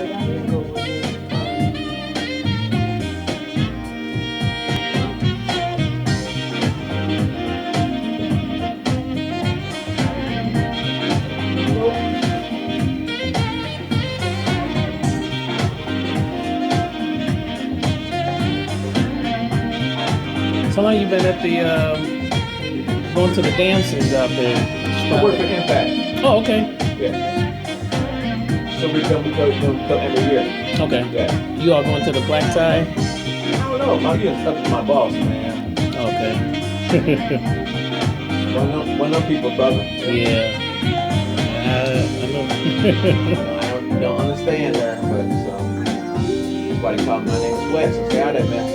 but I didn't go with it. Nope. So long you been at the going to the dances out there? I work for Impact. Oh, okay. Yeah. So we come every year. Okay. Yeah. You all going to the black tie? I don't know. I'm getting stuck with my boss, man. Okay. One of them people, brother. Yeah. I know. I don't understand her, but that's why they call my name Sweat. So stay out of that mess.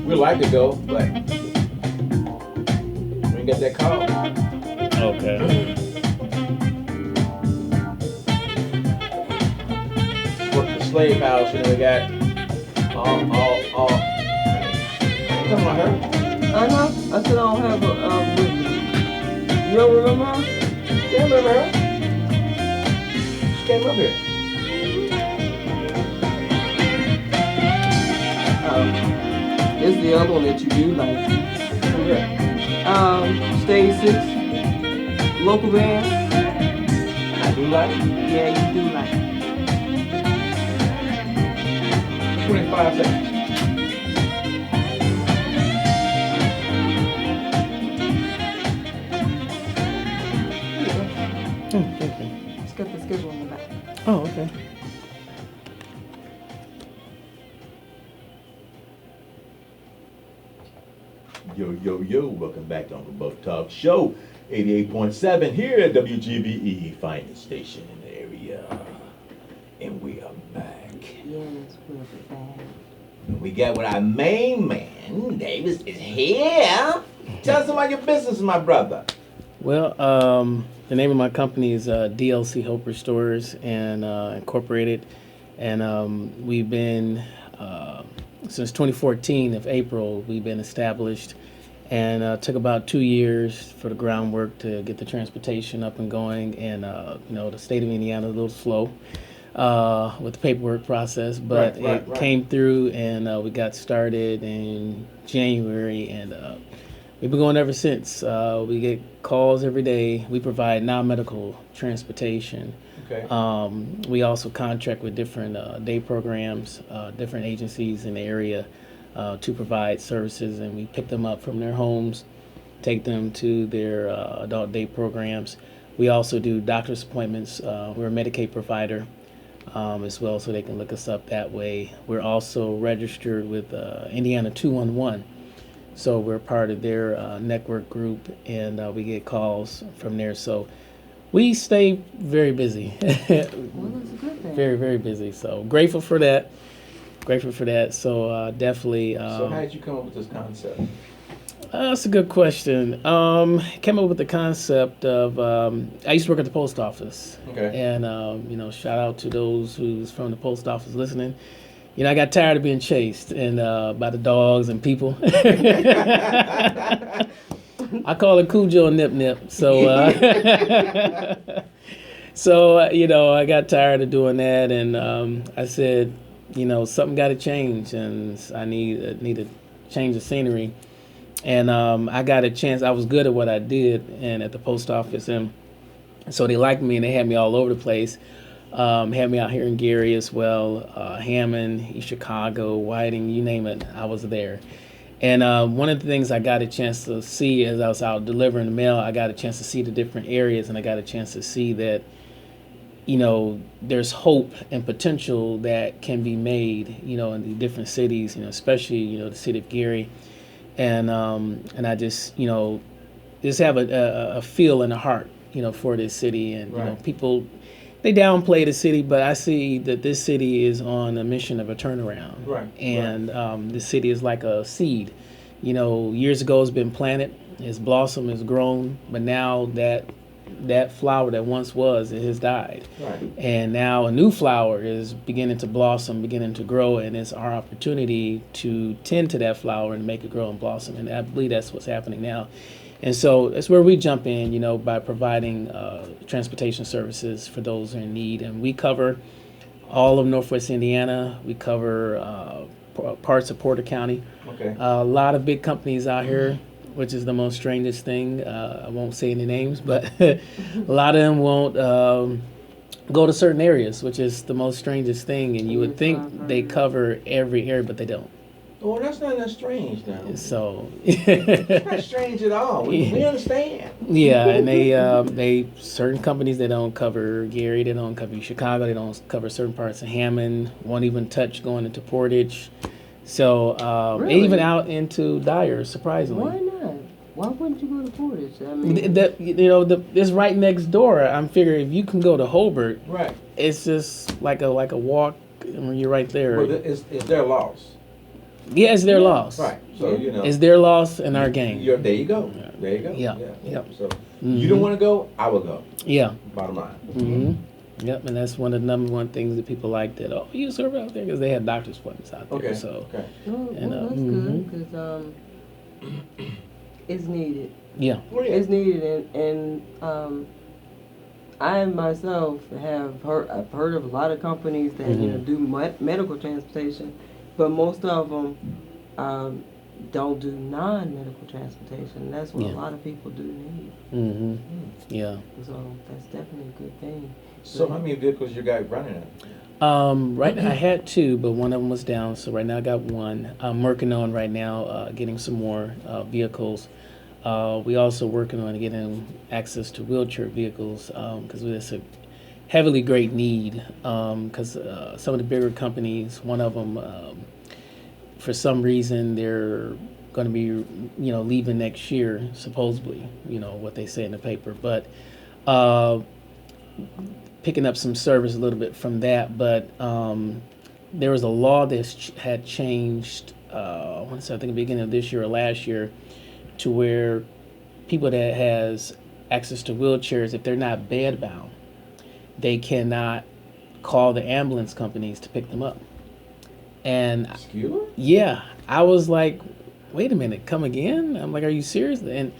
We'd like to go, but we didn't get that call. Okay. Work the slave house, you know, we got all. You talking about her? I know. I said I don't have a witness. You don't remember her? Yeah, I remember her. She came up here. It's the other one that you do like. Who's that? Stage 6. Local band. I do like it. Yeah, you do like. 25 seconds. Oh, thank you. It's got the schedule on the back. Oh, okay. Yo, welcome back to Uncle Buck Talk Show, 88.7 here at WGBE, finest station in the area. And we are back. Yes, we're back. And we got with our main man, Davis, is here. Tell us about your business, my brother. Well, the name of my company is DLC Hope Stores and Incorporated, and we've been since 2014 of April. We've been established, and took about 2 years for the groundwork to get the transportation up and going. And the state of Indiana a little slow with the paperwork process, but it came through, and we got started in January, and we've been going ever since. We get calls every day. We provide non-medical transportation. Okay. We also contract with different day programs, different agencies in the area to provide services, and we pick them up from their homes, take them to their adult day programs. We also do doctor's appointments. We're a Medicaid provider as well, so they can look us up that way. We're also registered with Indiana 211. So we're part of their network group, and we get calls from there. So we stay very busy. Well, that's a good thing. Very, very busy. So grateful for that. So definitely. So how did you come up with this concept? That's a good question. Came up with the concept of I used to work at the post office. Okay. And shout out to those who's from the post office listening. I got tired of being chased and by the dogs and people. I call it Cujo and Nip Nip. So, I got tired of doing that, and I said, something got to change, and I need to change the scenery. And I got a chance. I was good at what I did, and at the post office, and so they liked me, and they had me all over the place. Had me out here in Gary as well, Hammond, East Chicago, Whiting, you name it, I was there. And one of the things I got a chance to see as I was out delivering the mail, I got a chance to see the different areas, and I got a chance to see that, there's hope and potential that can be made, in the different cities, especially, the city of Gary. And I just, just have a feel in the heart, for this city. And, people, they downplay the city, but I see that this city is on a mission of a turnaround. Right. And this city is like a seed. Years ago it's been planted, it's blossomed, it's grown, but now that flower that once was, it has died. Right. And now a new flower is beginning to blossom, beginning to grow, and it's our opportunity to tend to that flower and make it grow and blossom. And I believe that's what's happening now And so that's where we jump in, by providing transportation services for those in need. And we cover all of Northwest Indiana. We cover parts of Porter County. Okay. A lot of big companies out here, which is the most strangest thing. I won't say any names, but a lot of them won't go to certain areas, which is the most strangest thing. And you would think they cover every area, but they don't. Oh, that's not that strange now. So It's not strange at all. We understand. yeah, and they certain companies, they don't cover Gary, they don't cover Chicago, they don't cover certain parts of Hammond, won't even touch going into Portage. So Really? even out into Dyer, surprisingly. Why not? Why wouldn't you go to Portage? I mean, It's right next door. I'm figuring if you can go to Hobart, Right. it's just like a walk. I mean, you're right there. But it's their loss. Yeah, it's their loss. Right. So, It's their loss and our gain. There you go. There you go. Yeah. Yep. So, you don't want to go, I will go. Yeah. Bottom line. Mm-hmm. Yep, and that's one of the number one things that people like that. Oh, you serve out there because they had doctor's appointments out there. Okay. So Okay. that's good because it's needed. yeah. It's needed, and I myself I've heard of a lot of companies that do medical transportation, but most of them don't do non-medical transportation. That's what a lot of people do need. Mm-hmm. Yeah. So that's definitely a good thing. So, how many vehicles you got running at? Right now I had two, but one of them was down. So right now I got one. I'm working on right now getting some more vehicles. We also working on getting access to wheelchair vehicles because it's a heavily great need. Because some of the bigger companies, one of them, for some reason, they're going to be, leaving next year, supposedly. What they say in the paper, but picking up some service a little bit from that. But there was a law that had changed. I want to say I think the beginning of this year or last year, to where people that has access to wheelchairs, if they're not bedbound, they cannot call the ambulance companies to pick them up. And yeah, I was like, wait a minute, come again? I'm like, are you serious? And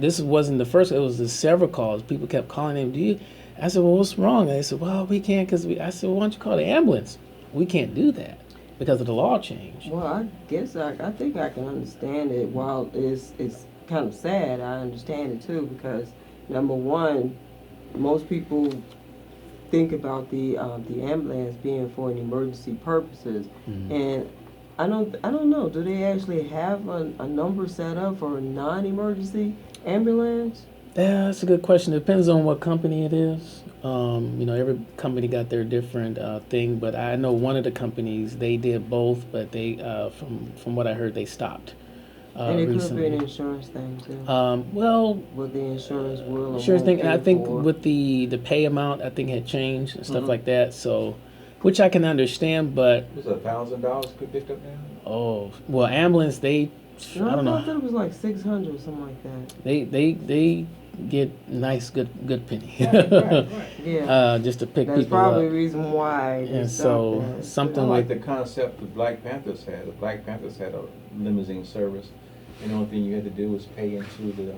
this wasn't the first. It was the several calls. People kept calling him. I said, well, what's wrong? And they said, well, we can't I said, well, why don't you call the ambulance? We can't do that because of the law change. Well, I guess I think I can understand it. While it's kind of sad, I understand it too because number one, most people think about the ambulance being for an emergency purposes, and I don't know. Do they actually have a number set up for a non-emergency ambulance? Yeah, that's a good question. It depends on what company it is. Every company got their different thing, but I know one of the companies, they did both, but they, from what I heard, they stopped and it recently. could be an insurance thing too. With the insurance will. Insurance thing, and I think with the pay amount, I think had changed and stuff like that. So, which I can understand, but was $1,000 could pick up now? Oh well, ambulance I don't know. I thought it was like 600 or something like that. They get nice good penny. Right. Yeah. Just to pick That's people probably up. the reason why. And so something I like like the concept the Black Panthers had. The Black Panthers had a limousine service, and the only thing you had to do was pay into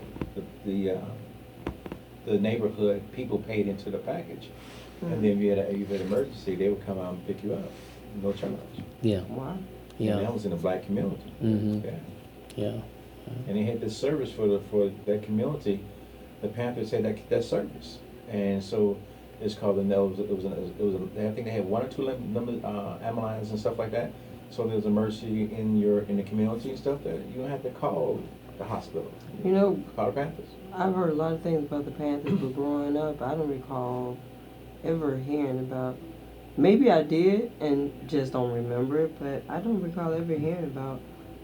the neighborhood. People paid into the package, and then if you had an emergency, they would come out and pick you up, no charge. yeah. Wow. Yeah. And that was in the black community. Mm-hmm. Yeah. Yeah. And they had this service for that community. The Panthers had that service, and so it's called I think they had one or two ambulances and stuff like that. So there's emergency in the community and stuff that you don't have to call the hospital. Call the Panthers. I've heard a lot of things about the Panthers, but growing up, I don't recall ever hearing about. Maybe I did and just don't remember it, but I don't recall ever hearing about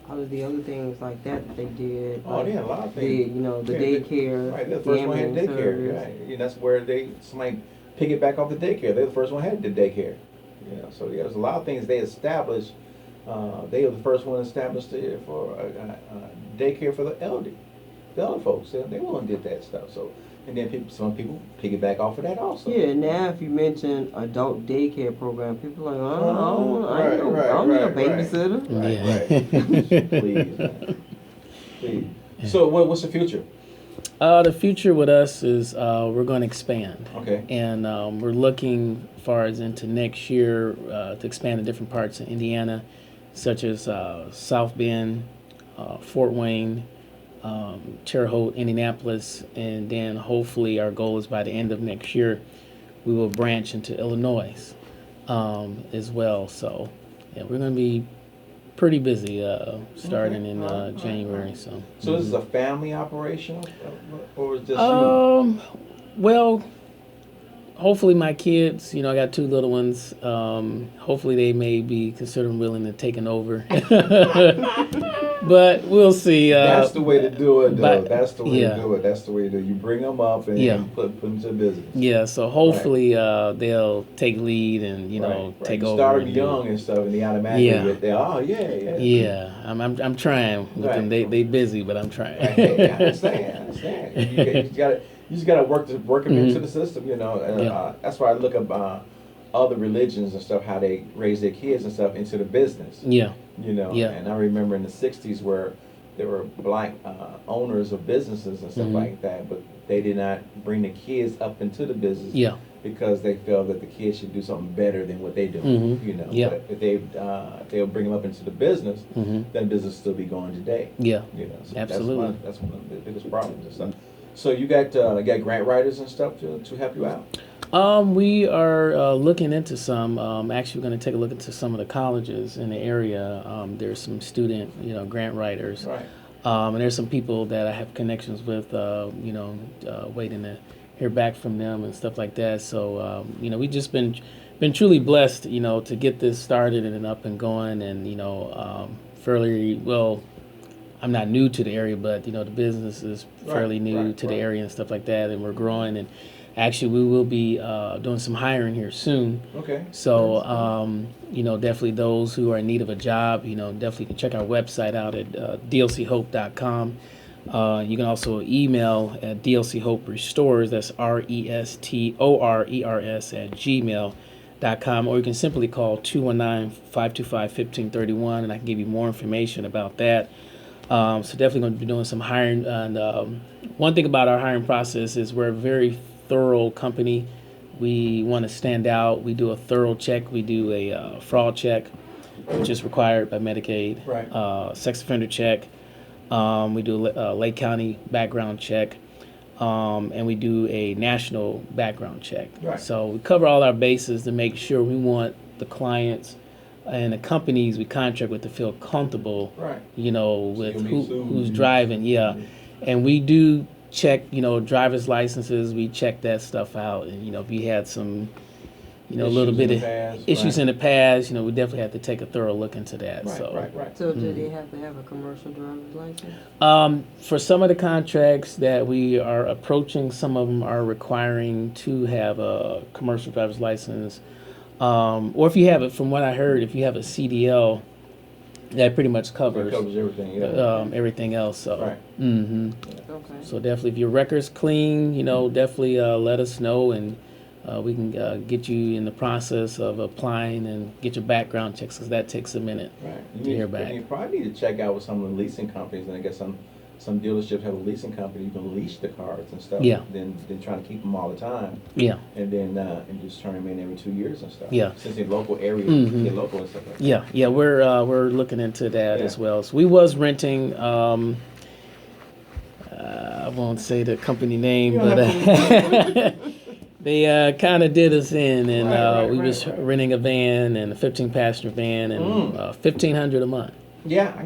all of the other things like that they did. Oh, they had a lot of things. The daycare. Right, they're the first one had daycare. Right. That's where somebody pick it back off the daycare. They're the first one had the daycare. So there's a lot of things they established. They were the first one established for daycare for the elder folks. They won't did that stuff. So. And then some people piggyback off of that also. Yeah, now if you mention adult daycare program, people are like, I don't need a babysitter. Right. Please, man. Please. So what's the future? The future with us is we're going to expand. Okay. And we're looking far as into next year to expand to different parts of Indiana, such as South Bend, Fort Wayne, Terre Haute, Indianapolis, and then hopefully our goal is by the end of next year we will branch into Illinois as well. So yeah, we're going to be pretty busy starting in January. So this is a family operation, or is just well, hopefully my kids, I got 2 little ones. Hopefully they may be considering willing to taking over. But we'll see. That's the way to do it, though. But, That's the way yeah. to do it. That's the way to do it. You bring them up and put them to business. Yeah, so hopefully they'll take lead and take you over. Start them young and stuff, and they automatically get there. Yeah, I'm trying with them. They busy, but I'm trying. Hey, I understand. You just gotta work them into the system. That's why I look up other religions and stuff, how they raise their kids and stuff into the business. Yeah. And I remember in the 60s where there were black owners of businesses and stuff like that, but they did not bring the kids up into the business because they felt that the kids should do something better than what they do. But if they'll bring them up into the business, then business will still be going today. So absolutely. That's one of the biggest problems and stuff. So you got grant writers and stuff to help you out? We are looking into some. Actually, we're going to take a look into some of the colleges in the area. There's some student, grant writers. Right. And there's some people that I have connections with, waiting to hear back from them and stuff like that. So, we've just been truly blessed, to get this started and up and going. And, fairly well, I'm not new to the area, but, the business is fairly new to the area and stuff like that. And we're growing. And actually, we will be doing some hiring here soon. Okay. So, definitely those who are in need of a job, definitely can check our website out at dlchope.com. You can also email at dlchopers, that's RESTORERS at gmail.com, or you can simply call 219-525-1531, and I can give you more information about that. So definitely going to be doing some hiring. And one thing about our hiring process is we're a very thorough company. We want to stand out. We do a thorough check. We do a fraud check, which is required by Medicaid. Right. Sex offender check. We do a Lake County background check. And we do a national background check. Right. So we cover all our bases to make sure we want the clients and the companies we contract with to feel comfortable, with who's driving. Yeah. And we do check, driver's licenses. We check that stuff out. And, if you had some, a little bit of issues in the past, we definitely have to take a thorough look into that. Right. So do they have to have a commercial driver's license? For some of the contracts that we are approaching, some of them are requiring to have a commercial driver's license. Or if you have it, from what I heard, if you have a CDL, that pretty much covers everything. Everything else. So. Right. Okay. So definitely, if your record's clean, definitely let us know, and we can get you in the process of applying and get your background checks, because that takes a minute to hear back. You probably need to check out with some of the leasing companies, and I guess some dealerships have a leasing company. You can lease the cars and stuff. Yeah. Then trying to keep them all the time. Yeah. And then and just turn them in every 2 years and stuff. Yeah. Since they're local area, they're local and stuff like that. Yeah. Yeah. We're looking into that as well. So we was renting. I won't say the company name, but they kind of did us in, and we was renting a van, and a 15-passenger van, and $1,500 a month. Yeah, I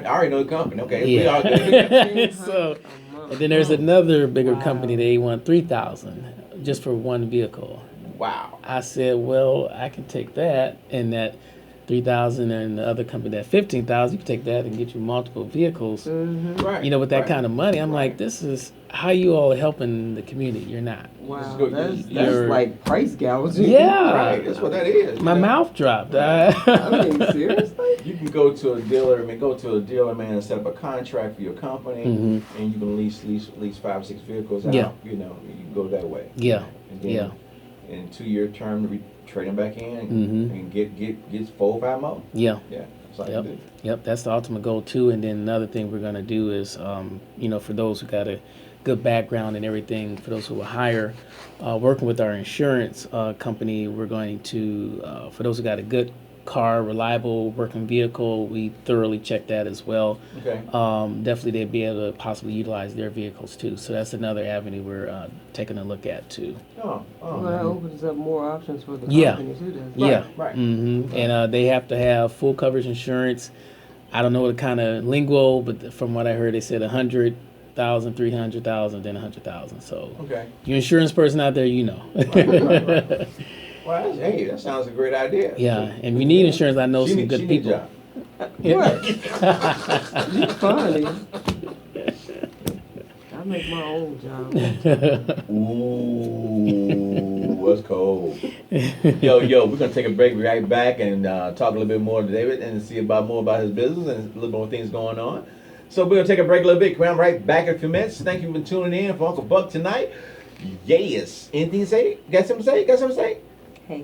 already know the company. Okay, Yeah. we all good. So, and then there's another bigger company. They want $3,000 just for one vehicle. Wow. I said, well, I can take that, and that $3,000, and the other company that $15,000. You can take that and get you multiple vehicles. Right. With that kind of money, I'm like, this is how you all are helping the community. You're not. Wow, That's that's like price gouging. Yeah. Right. That's what that is. My mouth dropped. I mean, seriously? You can go to a dealer, man, and set up a contract for your company, and you can lease 5 or 6 vehicles out. Yeah. You can go that way. Yeah. And then in 2-year term, trade them back in and get 4 or 5 more. Yeah. Yeah. That's all you do. Yep, that's the ultimate goal too. And then another thing we're going to do is, for those who got a good background and everything, for those who will hire, working with our insurance company, we're going to, for those who got a good car, reliable working vehicle, we thoroughly check that as well. Okay. Definitely they'd be able to possibly utilize their vehicles too. So that's another avenue we're taking a look at too. Oh, Well, that opens up more options for the Yeah. company too. Doesn't it? Yeah. Right. Mm-hmm. And they have to have full coverage insurance. I don't know what kind of lingo, but from what I heard, they said 100,000, 300,000, then 100,000. So Okay. you insurance person out there, you know. Right. Well, hey, that sounds a great idea. Yeah, and if you need insurance, I know some good people. What? You funny. I make my own job. Ooh, what's cold? Yo, we're gonna take a break right back and talk a little bit more to David and see more about his business and a little more things going on. So we're gonna take a break a little bit. Come right back in a few minutes. Thank you for tuning in for Uncle Buck tonight. Yes. Anything to say? Got something to say?